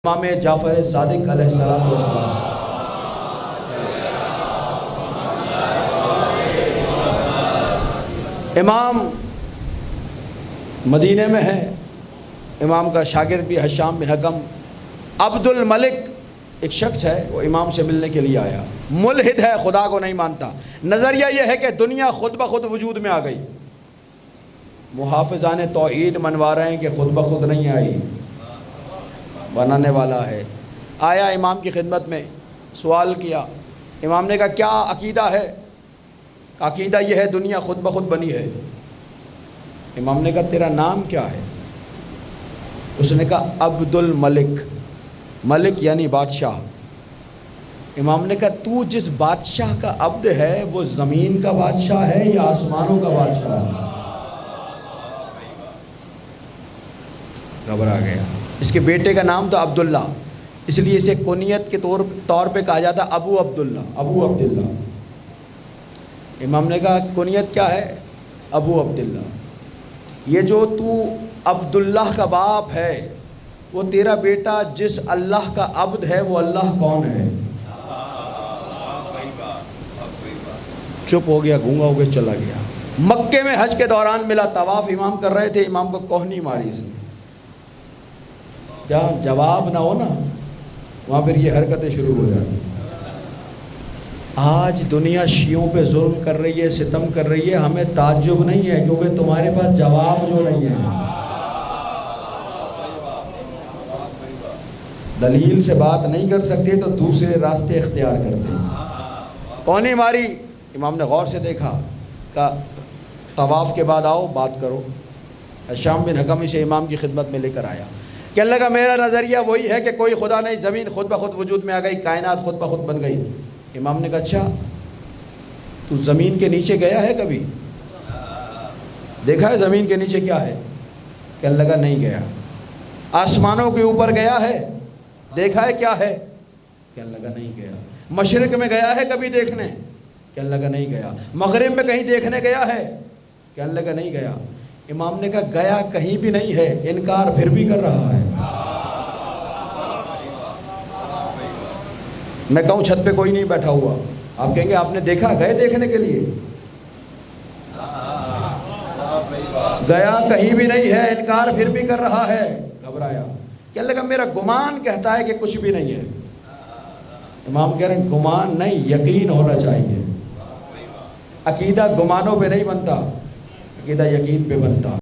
امام جعفر صادق علیہ السلام۔ امام مدینہ میں ہے، امام کا شاگرد بھی حشام بن حکم عبد الملک ایک شخص ہے، وہ امام سے ملنے کے لیے آیا، ملحد ہے، خدا کو نہیں مانتا، نظریہ یہ ہے کہ دنیا خود بخود وجود میں آ گئی۔ محافظان توحید منوا رہے ہیں کہ خود بخود نہیں آئی، بنانے والا ہے۔ آیا امام کی خدمت میں، سوال کیا، امام نے کہا کیا عقیدہ ہے؟ عقیدہ یہ ہے دنیا خود بخود بنی ہے۔ امام نے کہا تیرا نام کیا ہے؟ اس نے کہا عبد الملک، ملک یعنی بادشاہ۔ امام نے کہا تو جس بادشاہ کا عبد ہے وہ زمین کا بادشاہ ہے یا آسمانوں کا بادشاہ ہے؟ گھبرا گیا۔ اس کے بیٹے کا نام تھا عبداللہ، اس لیے اسے کنیت کے طور پہ کہا جاتا ابو عبداللہ، ابو عبداللہ۔ امام نے کہا کنیت کیا ہے؟ ابو عبداللہ۔ یہ جو تو عبداللہ کا باپ ہے، وہ تیرا بیٹا جس اللہ کا عبد ہے وہ اللہ کون ہے؟ چپ ہو گیا، گونگا ہو گیا، چلا گیا۔ مکے میں حج کے دوران ملا، طواف امام کر رہے تھے، امام کو کوہنی ماری اس نے۔ جہاں جواب نہ ہو نا وہاں پھر یہ حرکتیں شروع ہو جاتی۔ آج دنیا شیعوں پہ ظلم کر رہی ہے، ستم کر رہی ہے، ہمیں تعجب نہیں ہے کیونکہ تمہارے پاس جواب جو نہیں ہے۔ دلیل سے بات نہیں کر سکتے تو دوسرے راستے اختیار کرتے ہیں۔ کوہنی ماری، امام نے غور سے دیکھا، کہا طواف کے بعد آؤ بات کرو۔ حشام بن حکم اسے امام کی خدمت میں لے کر آیا، کہنے لگا میرا نظریہ وہی ہے کہ کوئی خدا نہیں، زمین خود بخود وجود میں آ گئی، کائنات خود بخود بن گئی۔ امام نے کہا اچھا تو زمین کے نیچے گیا ہے کبھی؟ دیکھا ہے زمین کے نیچے کیا ہے؟ کہنے لگا نہیں گیا۔ آسمانوں کے اوپر گیا ہے؟ دیکھا ہے کیا ہے؟ کہنے لگا نہیں گیا۔ مشرق میں گیا ہے کبھی دیکھنے؟ کہنے لگا نہیں گیا۔ مغرب میں کہیں دیکھنے گیا ہے؟ کہنے لگا نہیں گیا۔ امام نے کہا گیا کہیں بھی نہیں ہے، انکار پھر بھی کر رہا ہے۔ میں کہوں چھت پہ کوئی نہیں بیٹھا ہوا، آپ کہیں گے آپ نے دیکھا؟ گئے دیکھنے کے لیے؟ گیا کہیں بھی نہیں ہے، انکار پھر بھی کر رہا ہے۔ گھبرایا، کہنے لگا میرا گمان کہتا ہے کہ کچھ بھی نہیں ہے۔ امام کہہ رہے ہیں گمان نہیں، یقین ہونا چاہیے۔ عقیدہ گمانوں پہ نہیں بنتا، عقیدہ یقین پہ بنتا۔